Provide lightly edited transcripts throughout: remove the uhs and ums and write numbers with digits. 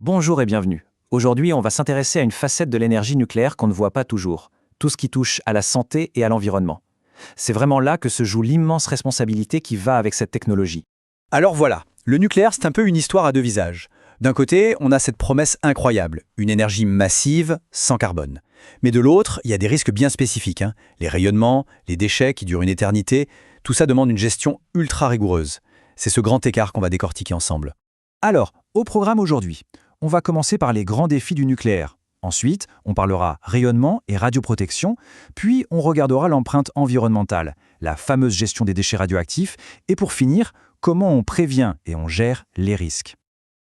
Bonjour et bienvenue. Aujourd'hui, on va s'intéresser à une facette de l'énergie nucléaire qu'on ne voit pas toujours, tout ce qui touche à la santé et à l'environnement. C'est vraiment là que se joue l'immense responsabilité qui va avec cette technologie. Alors voilà, le nucléaire, c'est un peu une histoire à deux visages. D'un côté, on a cette promesse incroyable, une énergie massive, sans carbone. Mais de l'autre, il y a des risques bien spécifiques. Les rayonnements, les déchets qui durent une éternité, tout ça demande une gestion ultra rigoureuse. C'est ce grand écart qu'on va décortiquer ensemble. Alors, au programme aujourd'hui, on va commencer par les grands défis du nucléaire. Ensuite, on parlera rayonnement et radioprotection, puis on regardera l'empreinte environnementale, la fameuse gestion des déchets radioactifs, et pour finir, comment on prévient et on gère les risques.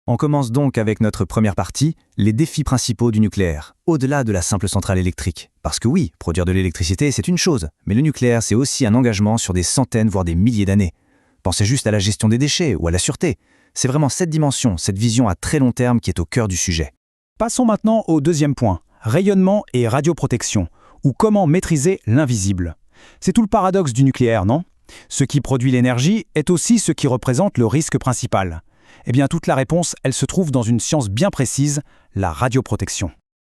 On commence donc avec notre première partie, les défis principaux du nucléaire, au-delà de la simple centrale électrique. Parce que oui, produire de l'électricité, c'est une chose, mais le nucléaire, c'est aussi un engagement sur des centaines, voire des milliers d'années. Pensez juste à la gestion des déchets ou à la sûreté. C'est vraiment cette dimension, cette vision à très long terme qui est au cœur du sujet. Passons maintenant au deuxième point, rayonnement et radioprotection, ou comment maîtriser l'invisible. C'est tout le paradoxe du nucléaire, non? Ce qui produit l'énergie est aussi ce qui représente le risque principal. Eh bien, toute la réponse, elle se trouve dans une science bien précise, la radioprotection.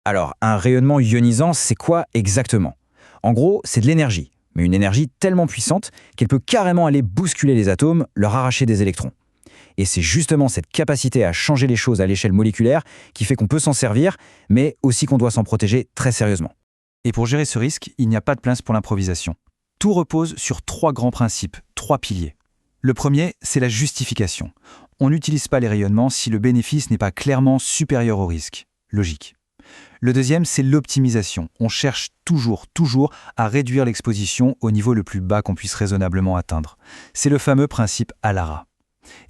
Alors, un rayonnement ionisant, c'est quoi exactement? En gros, c'est de l'énergie, mais une énergie tellement puissante qu'elle peut carrément aller bousculer les atomes, leur arracher des électrons. Et c'est justement cette capacité à changer les choses à l'échelle moléculaire qui fait qu'on peut s'en servir, mais aussi qu'on doit s'en protéger très sérieusement. Et pour gérer ce risque, il n'y a pas de place pour l'improvisation. Tout repose sur trois grands principes, trois piliers. Le premier, c'est la justification. On n'utilise pas les rayonnements si le bénéfice n'est pas clairement supérieur au risque. Logique. Le deuxième, c'est l'optimisation. On cherche toujours à réduire l'exposition au niveau le plus bas qu'on puisse raisonnablement atteindre. C'est le fameux principe ALARA.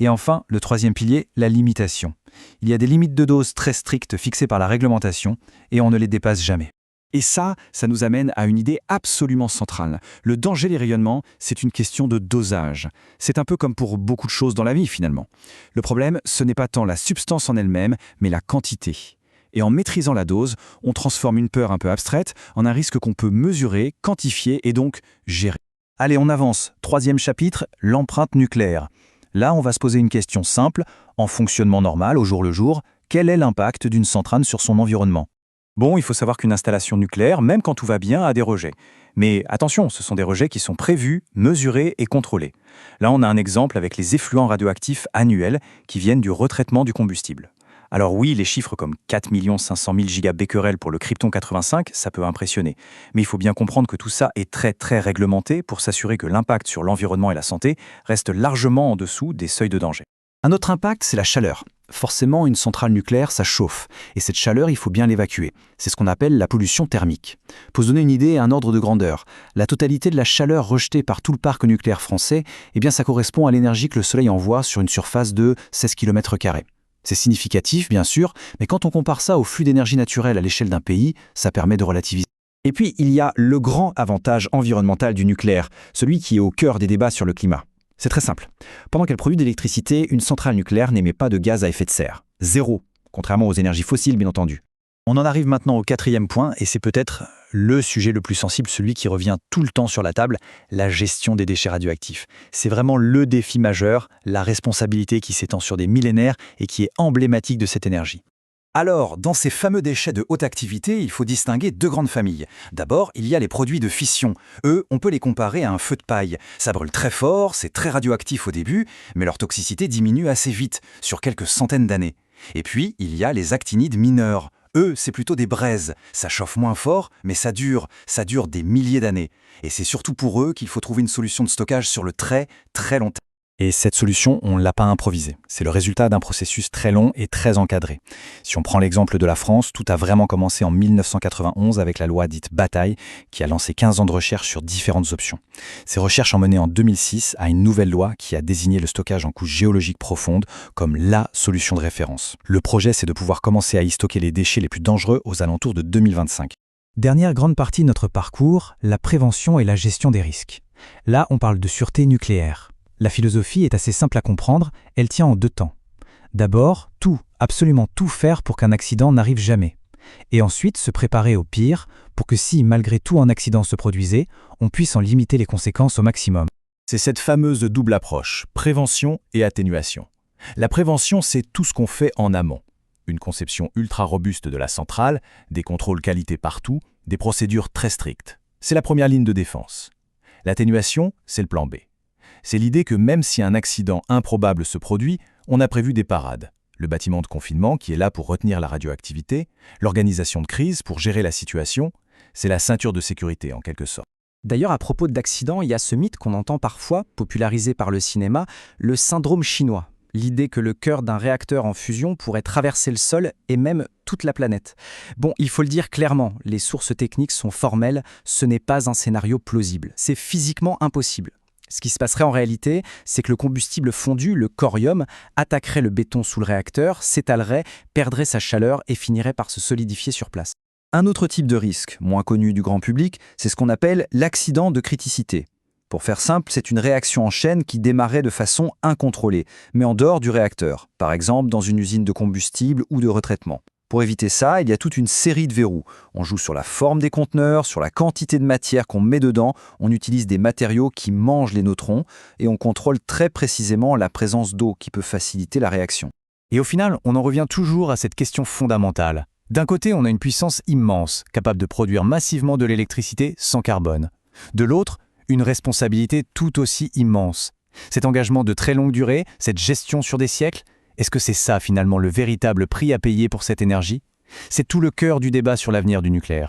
Et enfin, le troisième pilier, la limitation. Il y a des limites de dose très strictes fixées par la réglementation et on ne les dépasse jamais. Et ça nous amène à une idée absolument centrale. Le danger des rayonnements, c'est une question de dosage. C'est un peu comme pour beaucoup de choses dans la vie finalement. Le problème, ce n'est pas tant la substance en elle-même, mais la quantité. Et en maîtrisant la dose, on transforme une peur un peu abstraite en un risque qu'on peut mesurer, quantifier et donc gérer. Allez, on avance. Troisième chapitre, l'empreinte nucléaire. Là, on va se poser une question simple. En fonctionnement normal, au jour le jour, quel est l'impact d'une centrale sur son environnement? Bon, il faut savoir qu'une installation nucléaire, même quand tout va bien, a des rejets. Mais attention, ce sont des rejets qui sont prévus, mesurés et contrôlés. Là, on a un exemple avec les effluents radioactifs annuels qui viennent du retraitement du combustible. Alors oui, les chiffres comme 4 500 000 gigabecquerels pour le krypton 85, ça peut impressionner. Mais il faut bien comprendre que tout ça est très réglementé pour s'assurer que l'impact sur l'environnement et la santé reste largement en dessous des seuils de danger. Un autre impact, c'est la chaleur. Forcément, une centrale nucléaire, ça chauffe. Et cette chaleur, il faut bien l'évacuer. C'est ce qu'on appelle la pollution thermique. Pour se donner une idée et un ordre de grandeur, la totalité de la chaleur rejetée par tout le parc nucléaire français, eh bien, ça correspond à l'énergie que le Soleil envoie sur une surface de 16 km². C'est significatif, bien sûr, mais quand on compare ça au flux d'énergie naturelle à l'échelle d'un pays, ça permet de relativiser. Et puis, il y a le grand avantage environnemental du nucléaire, celui qui est au cœur des débats sur le climat. C'est très simple. Pendant qu'elle produit de l'électricité, une centrale nucléaire n'émet pas de gaz à effet de serre. Zéro, contrairement aux énergies fossiles, bien entendu. On en arrive maintenant au quatrième point, et c'est peut-être le sujet le plus sensible, celui qui revient tout le temps sur la table, la gestion des déchets radioactifs. C'est vraiment le défi majeur, la responsabilité qui s'étend sur des millénaires et qui est emblématique de cette énergie. Alors, dans ces fameux déchets de haute activité, il faut distinguer deux grandes familles. D'abord, il y a les produits de fission. Eux, on peut les comparer à un feu de paille. Ça brûle très fort, c'est très radioactif au début, mais leur toxicité diminue assez vite, sur quelques centaines d'années. Et puis, il y a les actinides mineurs. Eux, c'est plutôt des braises. Ça chauffe moins fort, mais ça dure des milliers d'années. Et c'est surtout pour eux qu'il faut trouver une solution de stockage sur le très long terme. Et cette solution, on ne l'a pas improvisée. C'est le résultat d'un processus très long et très encadré. Si on prend l'exemple de la France, tout a vraiment commencé en 1991 avec la loi dite Bataille, qui a lancé 15 ans de recherche sur différentes options. Ces recherches ont mené en 2006 à une nouvelle loi qui a désigné le stockage en couche géologique profonde comme la solution de référence. Le projet, c'est de pouvoir commencer à y stocker les déchets les plus dangereux aux alentours de 2025. Dernière grande partie de notre parcours, la prévention et la gestion des risques. Là, on parle de sûreté nucléaire. La philosophie est assez simple à comprendre, elle tient en deux temps. D'abord, absolument tout faire pour qu'un accident n'arrive jamais. Et ensuite, se préparer au pire pour que si, malgré tout, un accident se produisait, on puisse en limiter les conséquences au maximum. C'est cette fameuse double approche, prévention et atténuation. La prévention, c'est tout ce qu'on fait en amont. Une conception ultra robuste de la centrale, des contrôles qualité partout, des procédures très strictes. C'est la première ligne de défense. L'atténuation, c'est le plan B. C'est l'idée que même si un accident improbable se produit, on a prévu des parades. Le bâtiment de confinement qui est là pour retenir la radioactivité, l'organisation de crise pour gérer la situation, c'est la ceinture de sécurité en quelque sorte. D'ailleurs, à propos d'accidents, il y a ce mythe qu'on entend parfois, popularisé par le cinéma, le syndrome chinois. L'idée que le cœur d'un réacteur en fusion pourrait traverser le sol et même toute la planète. Bon, il faut le dire clairement, les sources techniques sont formelles, ce n'est pas un scénario plausible. C'est physiquement impossible. Ce qui se passerait en réalité, c'est que le combustible fondu, le corium, attaquerait le béton sous le réacteur, s'étalerait, perdrait sa chaleur et finirait par se solidifier sur place. Un autre type de risque, moins connu du grand public, c'est ce qu'on appelle l'accident de criticité. Pour faire simple, c'est une réaction en chaîne qui démarrait de façon incontrôlée, mais en dehors du réacteur, par exemple dans une usine de combustible ou de retraitement. Pour éviter ça, il y a toute une série de verrous. On joue sur la forme des conteneurs, sur la quantité de matière qu'on met dedans, on utilise des matériaux qui mangent les neutrons et on contrôle très précisément la présence d'eau qui peut faciliter la réaction. Et au final, on en revient toujours à cette question fondamentale. D'un côté, on a une puissance immense, capable de produire massivement de l'électricité sans carbone. De l'autre, une responsabilité tout aussi immense. Cet engagement de très longue durée, cette gestion sur des siècles, est-ce que c'est ça finalement le véritable prix à payer pour cette énergie ? C'est tout le cœur du débat sur l'avenir du nucléaire.